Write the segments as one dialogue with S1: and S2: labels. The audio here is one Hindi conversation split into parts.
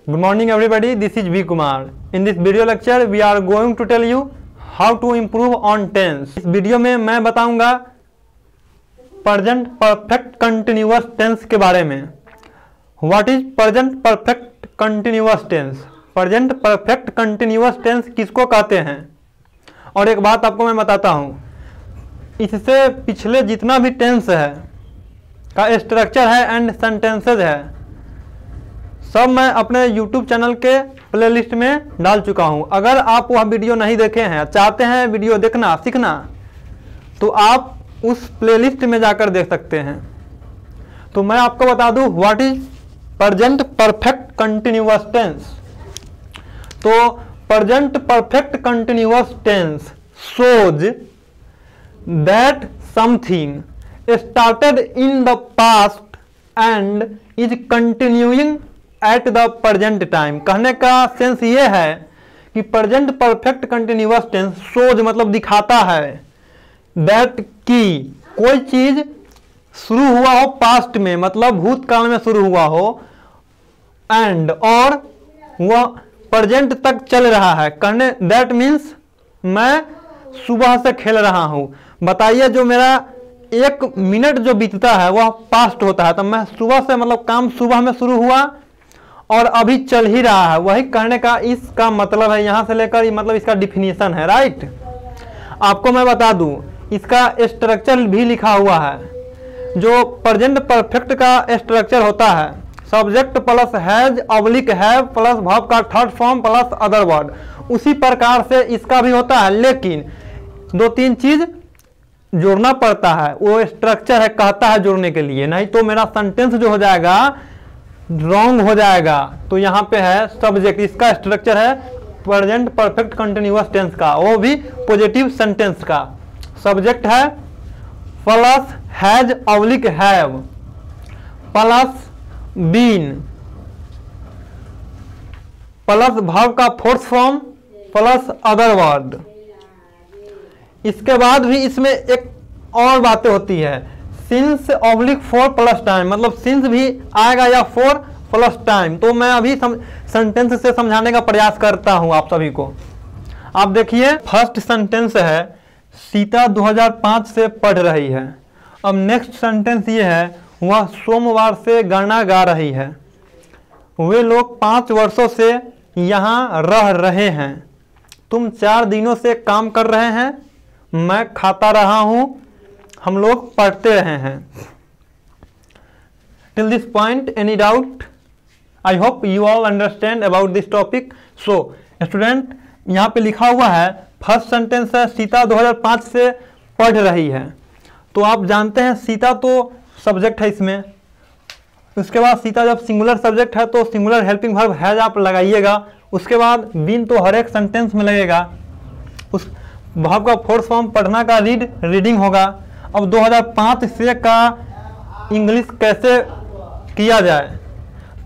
S1: Good morning everybody, this is V Kumar. In this video lecture we are going to tell you how to improve on tense. इस वीडियो में मैं बताऊंगा प्रेजेंट परफेक्ट कंटिन्यूअस टेंस के बारे में. What is present perfect continuous tense? Present perfect continuous tense किसको कहते हैं? और एक बात आपको मैं बताता हूं, इससे पिछले जितना भी टेंस है का स्ट्रक्चर है एंड सेंटेंसेज है, सब मैं अपने YouTube चैनल के प्लेलिस्ट में डाल चुका हूं. अगर आप वह वीडियो नहीं देखे हैं, चाहते हैं वीडियो देखना सीखना, तो आप उस प्लेलिस्ट में जाकर देख सकते हैं. तो मैं आपको बता दूं what is present perfect continuous tense. तो present perfect continuous tense shows that something started in the past and is continuing at the present time. कहने का सेंस ये है कि present perfect continuous tense shows मतलब दिखाता है दैट कि कोई चीज शुरू हुआ हो पास्ट में, मतलब भूतकाल में शुरू हुआ हो, एंड और वह प्रेजेंट तक चल रहा है. कहने दैट मीन्स मैं सुबह से खेल रहा हूं. बताइए, जो मेरा 1 मिनट जो बीतता है वह पास्ट होता है, तो मैं सुबह से मतलब काम सुबह में शुरू हुआ और अभी चल ही रहा है. वही कहने का इसका मतलब है, यहां से लेकर मतलब इसका डिफिनीशन है. राइट, आपको मैं बता दूं इसका स्ट्रक्चर भी लिखा हुआ है. जो प्रेजेंट परफेक्ट का स्ट्रक्चर होता है, subject plus has oblique have plus verb का third form plus other word, उसी प्रकार से इसका भी होता है. लेकिन 2-3 चीज जोड़ना पड़ता है, वो स्ट्रक्चर है कहता है जोड़ने के लिए, नहीं तो मेरा सेंटेंस जो हो जाएगा रॉन्ग हो जाएगा. तो यहाँ पे है सब्जेक्ट, इसका स्ट्रक्चर है प्रेजेंट परफेक्ट कंटिन्यूअस टेंस का, वो भी पॉजिटिव सेंटेंस का. सब्जेक्ट है plus has oblique have plus been plus verb का fourth form plus other word. इसके बाद भी इसमें एक और बातें होती है, since oblique for plus time, मतलब सिंस भी आएगा या फॉर प्लस टाइम. तो मैं अभी सेंटेंस से समझाने का प्रयास करता हूं आप सभी को. आप देखिए, फर्स्ट सेंटेंस है सीता 2005 से पढ़ रही है. अब नेक्स्ट सेंटेंस ये है वह सोमवार से गाना गा रही है. वे लोग 5 वर्षों से यहाँ रह रहे हैं. तुम 4 दिनों से काम कर रहे हैं. मैं खाता रहा हूं. हम लोग पढ़ते रहे हैं. Till this point any doubt? I hope you all understand about this topic. So student, यहाँ पे लिखा हुआ है फर्स्ट सेंटेंस है सीता 2005 से पढ़ रही है. तो आप जानते हैं सीता तो सब्जेक्ट है इसमें. उसके बाद सीता जब सिंगुलर सब्जेक्ट है तो सिंगुलर हेल्पिंग वर्ब हैज आप लगाइएगा. उसके बाद बीन तो हर एक सेंटेंस में लगेगा. उस वर्ब का फोर्थ फॉर्म पढ़ना का रीडिंग होगा. अब 2005 से का इंग्लिश कैसे किया जाए,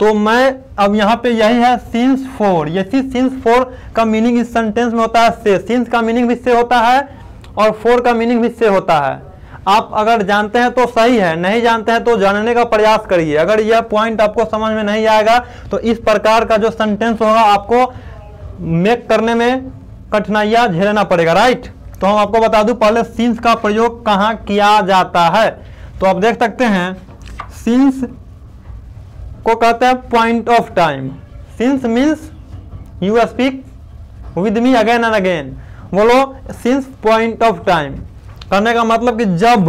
S1: तो मैं अब यहाँ पे यही है सिंस 4. ये सिंस 4 का मीनिंग इस सेंटेंस में होता है से. सिंस का मीनिंग भी से होता है और 4 का मीनिंग भी से होता है. आप अगर जानते हैं तो सही है, नहीं जानते हैं तो जानने का प्रयास करिए. अगर यह पॉइंट आपको समझ में नहीं आएगा तो इस प्रकार का जो सेंटेंस होगा आपको मेक करने में कठिनाइयाँ झेलना पड़ेगा. राइट, तो हम आपको बता दूं पहले सिंस का प्रयोग कहाँ किया जाता है. तो आप देख सकते हैं सिंस को कहते हैं point of time. Since means you speak with me again and again. बोलो सिंस पॉइंट ऑफ टाइम. कहने का मतलब कि जब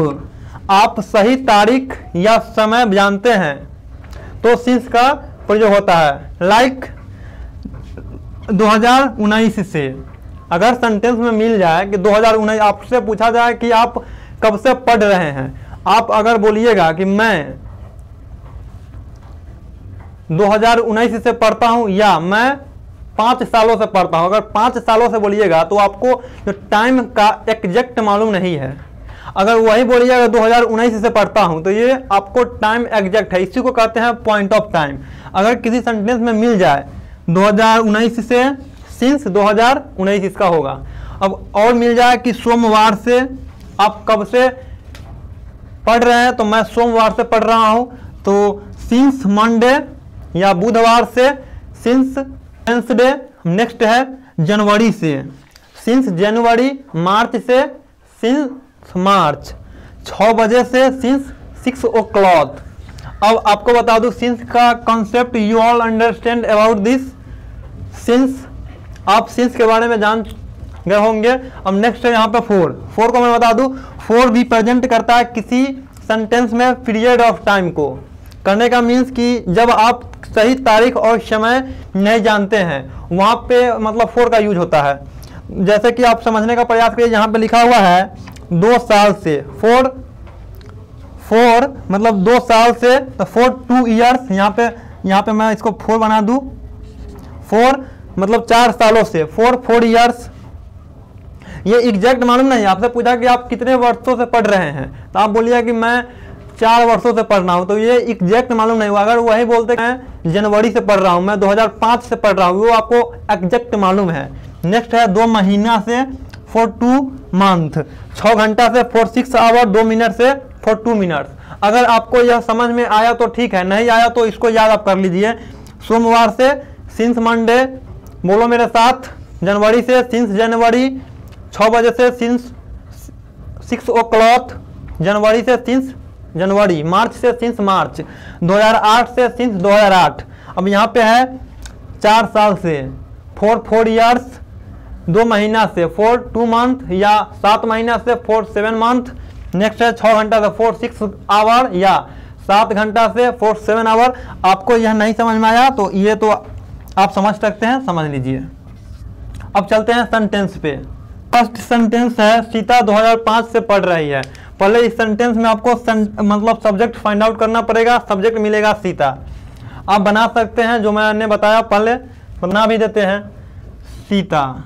S1: आप सही तारीख या समय जानते हैं तो सिंस का प्रयोग होता है. लाइक 2019 से. अगर सेंटेंस में मिल जाए कि 2019, आपसे पूछा जाए कि आप कब से पढ़ रहे हैं, आप अगर बोलिएगा कि मैं 2019 से पढ़ता हूं या मैं 5 सालों से पढ़ता हूं, अगर 5 सालों से बोलिएगा तो आपको जो टाइम का एग्जैक्ट मालूम नहीं है. अगर वही बोलिएगा 2019 से पढ़ता हूं तो ये आपको टाइम एग्जैक्ट है. इसी को कहते हैं पॉइंट ऑफ टाइम. अगर किसी सेंटेंस में मिल जाए 2019 से, सिंस 2019 इसका होगा. अब और मिल जाए कि सोमवार से, आप कब से पढ़ रहे हैं, तो मैं सोमवार से पढ़ रहा हूं. तो सिंस मंडे या बुधवार से सिंस डे। नेक्स्ट है जनवरी से, सिंस जनवरी। मार्च से सिंस मार्च, 6 बजे से सिंस 6 o'clock। अब आपको बता दूं सिंस का concept, you all understand about this since. आप सिंस के बारे में जान गए होंगे। अब नेक्स्ट है यहाँ पे फोर को मैं बता दूं, फोर भी प्रेजेंट करता है किसी सेंटेंस में पीरियड ऑफ टाइम को। करने का मीन्स कि जब आप सही तारीख और समय नहीं जानते हैं वहाँ पे मतलब फोर का यूज होता है। जैसे कि आप समझने का प्रयास करिए, यहाँ पे लिखा हुआ है 2 साल से, फोर मतलब 2 साल से, तो 4 2 ईयर्स। यहाँ पे मैं इसको 4 बना दूँ, 4 मतलब 4 सालों से, 4 ईयर्स। ये एग्जैक्ट मालूम नहीं, आपसे पूछा कि आप कितने वर्षों से पढ़ रहे हैं, तो आप बोलिए कि मैं 4 वर्षों से पढ़ रहा हूँ, तो ये एग्जैक्ट मालूम नहीं हुआ। अगर वही बोलते मैं जनवरी से पढ़ रहा हूँ, मैं 2005 से पढ़ रहा हूँ, वो आपको एग्जैक्ट मालूम है। नेक्स्ट है 2 महीना से, 4 2 मंथ। 6 घंटा से 4 6 आवर, 2 मिनट से 4 2 मिनट्स। अगर आपको यह समझ में आया तो ठीक है, नहीं आया तो इसको याद आप कर लीजिए। सोमवार से सिंस मंडे, बोलो मेरे साथ, जनवरी से सिंस जनवरी, 6 बजे से सिंस 6 o'clock, जनवरी से सिंस जनवरी, मार्च से सिंस मार्च, 2008 से सिंस 2008। अब यहाँ पे है 4 साल से, 4 ईयर्स, 2 महीना से 4 2 मंथ, या 7 महीना से 4 7 मंथ। नेक्स्ट है 6 घंटा से 4 6 आवर, या 7 घंटा से 4 7 आवर। आपको यह नहीं समझ में आया तो ये तो आप समझ सकते हैं, समझ लीजिए। अब चलते हैं सेंटेंस पे। फर्स्ट सेंटेंस है सीता 2005 से पढ़ रही है। पहले इस सेंटेंस में आपको मतलब सब्जेक्ट फाइंड आउट करना पड़ेगा। सब्जेक्ट मिलेगा सीता। आप बना सकते हैं जो मैंने बताया, पहले बना भी देते हैं। Sita,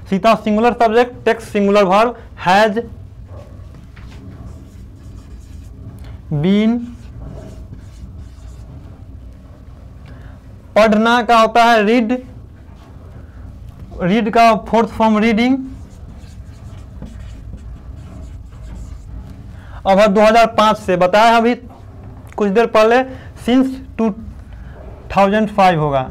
S1: Sita singular subject, text singular verb, has been. पढ़ना का होता है रीड, रीड का फोर्थ फॉर्म रीडिंग। अब 2005 से बताया अभी कुछ देर पहले, सिंस 2005 होगा।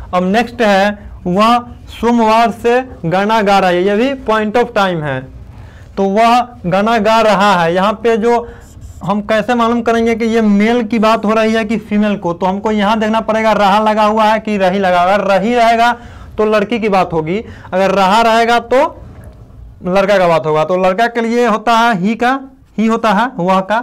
S1: अब नेक्स्ट है वह सोमवार से गाना गा रहा है। ये भी पॉइंट ऑफ टाइम है, तो वह गाना गा रहा है। यहाँ पे जो हम कैसे मालूम करेंगे कि ये मेल की बात हो रही है कि फीमेल को, तो हमको यहाँ देखना पड़ेगा रहा लगा हुआ है कि रही लगा। अगर रही रहेगा तो लड़की की बात होगी, अगर रहा रहेगा तो लड़का का बात होगा। तो लड़का के लिए होता है ही का, ही होता है वह का,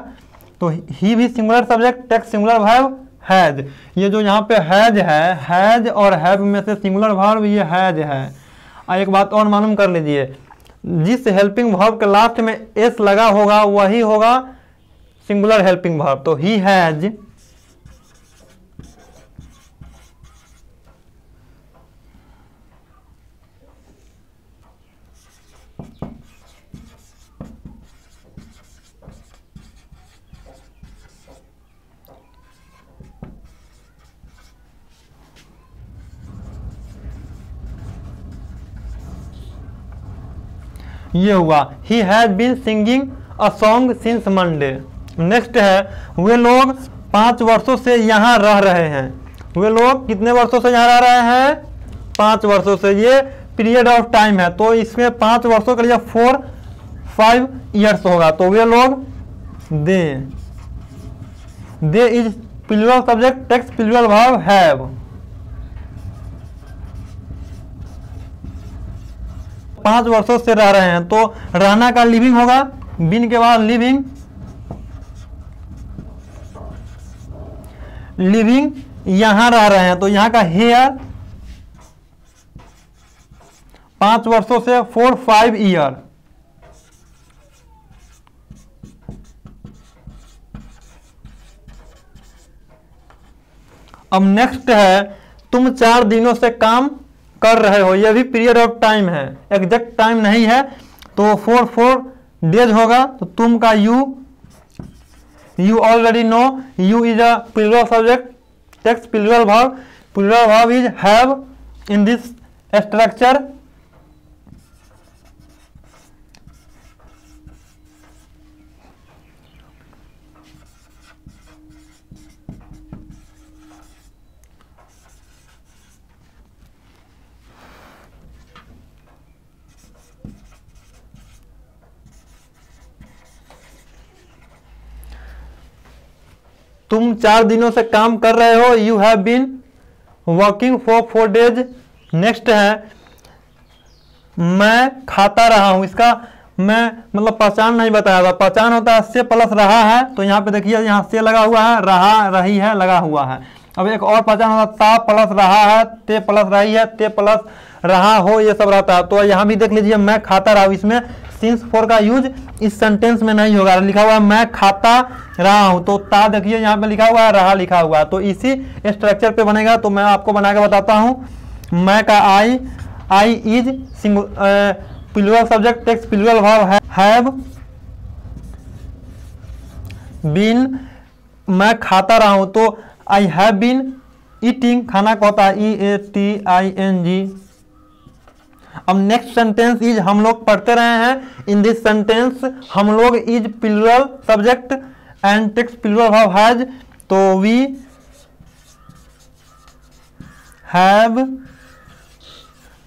S1: तो ही भी singular subject, text singular verb, has. ये जो यहाँ पे हैज है, हैज और हैव में से सिंगुलर वर्ब ये हैज है। एक बात और मालूम कर लीजिए, जिस हेल्पिंग वर्ब के लास्ट में एस लगा होगा वही होगा सिंगुलर हेल्पिंग वर्ब। तो ही हैज, ये हुआ ही has been singing a song since Monday. Next है वे लोग 5 वर्षों से यहाँ रह रहे हैं। वे लोग कितने वर्षों से यहाँ रह रहे हैं? 5 वर्षों से। ये पीरियड ऑफ टाइम है, तो इसमें 5 वर्षों के लिए 4 5 ईयर्स होगा। तो वे लोग they is plural subject, takes plural verb have. 5 वर्षों से रह रहे हैं, तो रहना का लिविंग होगा, बिन के बाद लिविंग, लिविंग यहां रह रहे हैं तो यहां का हेयर। 5 वर्षों से 4 5 ईयर। अब नेक्स्ट है तुम 4 दिनों से काम कर रहे हो। यह भी पीरियड ऑफ टाइम है, एग्जैक्ट टाइम नहीं है, तो 4 डेज होगा। तो तुम का you already know, you is a plural subject, text plural verb is have in this structure, तुम 4 दिनों से काम कर रहे हो, you have been working for 4 days. Next है मैं खाता रहा हूं, इसका मैं मतलब पहचान नहीं बताया था। पहचान होता है से प्लस रहा है, तो यहाँ पे देखिए यहाँ से लगा हुआ है, रहा रही है लगा हुआ है। अब एक और पहचान होता है ता प्लस रहा है, ते प्लस रही है, ते प्लस रहा हो, ये सब रहता है। तो यहाँ भी देख लीजिए मैं खाता रहा हूँ, इसमें सिंस फॉर का यूज इस सेंटेंस में नहीं होगा। लिखा हुआ है मैं खाता रहा हूँ, तो ता देखिए यहाँ पे लिखा हुआ है, रहा लिखा हुआ है, तो इसी स्ट्रक्चर पे बनेगा। तो मैं आपको बना के बताता हूँ। मैं का I is plural subject takes plural verb have been, मैं खाता रहा हूं तो आई हैव बीन ईटिंग, खाना को होता है EATING। अब नेक्स्ट सेंटेंस इज हम लोग पढ़ते रहे हैं। इन दिस सेंटेंस हम लोग is plural subject and text plural verb has, तो वी हैव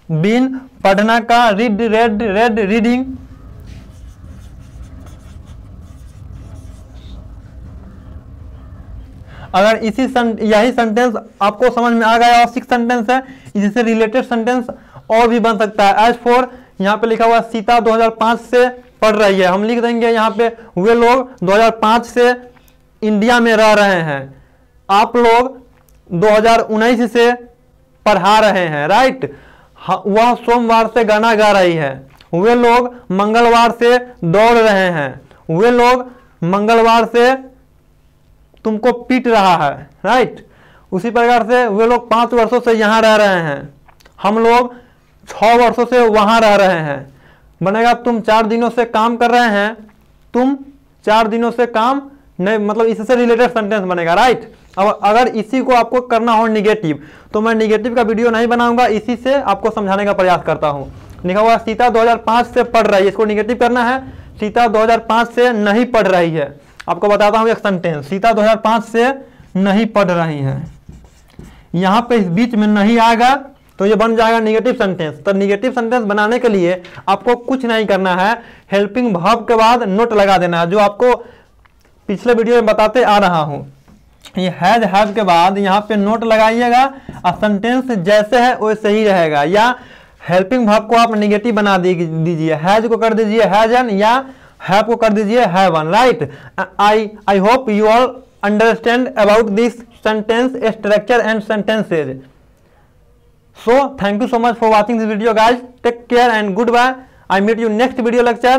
S1: बीन, पढ़ना का रीड रेड रीडिंग। अगर यही सेंटेंस आपको समझ में आ गया और 6 सेंटेंस है, इससे रिलेटेड सेंटेंस और भी बन सकता है। एज फॉर यहाँ पे लिखा हुआ सीता 2005 से पढ़ रही है, हम लिख देंगे यहाँ पे वे लोग 2005 से इंडिया में रह रहे हैं, आप लोग 2019 से पढ़ा रहे हैं, राइट। वह सोमवार से गाना गा रही है, वे लोग मंगलवार से दौड़ रहे हैं, वे लोग मंगलवार से तुमको पीट रहा है, राइट। उसी प्रकार से वे लोग 5 वर्षों से यहाँ रह रहे हैं, हम लोग 6 वर्षों से वहाँ रह रहे हैं। बनेगा तुम 4 दिनों से काम कर रहे हैं, तुम 4 दिनों से काम नहीं, मतलब इससे रिलेटेड सेंटेंस बनेगा, राइट। अब अगर इसी को आपको करना हो निगेटिव, तो मैं निगेटिव का वीडियो नहीं बनाऊंगा, इसी से आपको समझाने का प्रयास करता हूं। लिखा हुआ सीता 2005 से पढ़ रही है, इसको निगेटिव करना है। सीता 2005 से नहीं पढ़ रही है। आपको बताता हूं एक सेंटेंस, सीता 2005 से नहीं पढ़ रही है, यहां पे इस बीच में नहीं आएगा तो ये बन जाएगा निगेटिव सेंटेंस। तो निगेटिव सेंटेंस बनाने के लिए आपको कुछ नहीं करना है, हेल्पिंग वर्ब के बाद नोट लगा देना है, जो आपको पिछले वीडियो में बताते आ रहा हूं। ये हैज हैव के बाद यहाँ पे नोट लगाइएगा और सेंटेंस जैसे है वैसे ही रहेगा, या हेल्पिंग वर्ब को आप नेगेटिव बना दीजिए, हैज को कर दीजिए हैजन, या हैव को कर दीजिए haven, right. I hope you all understand about this sentence structure and sentences. So thank you so much for watching this video guys. Take care and goodbye. I meet you next video lecture.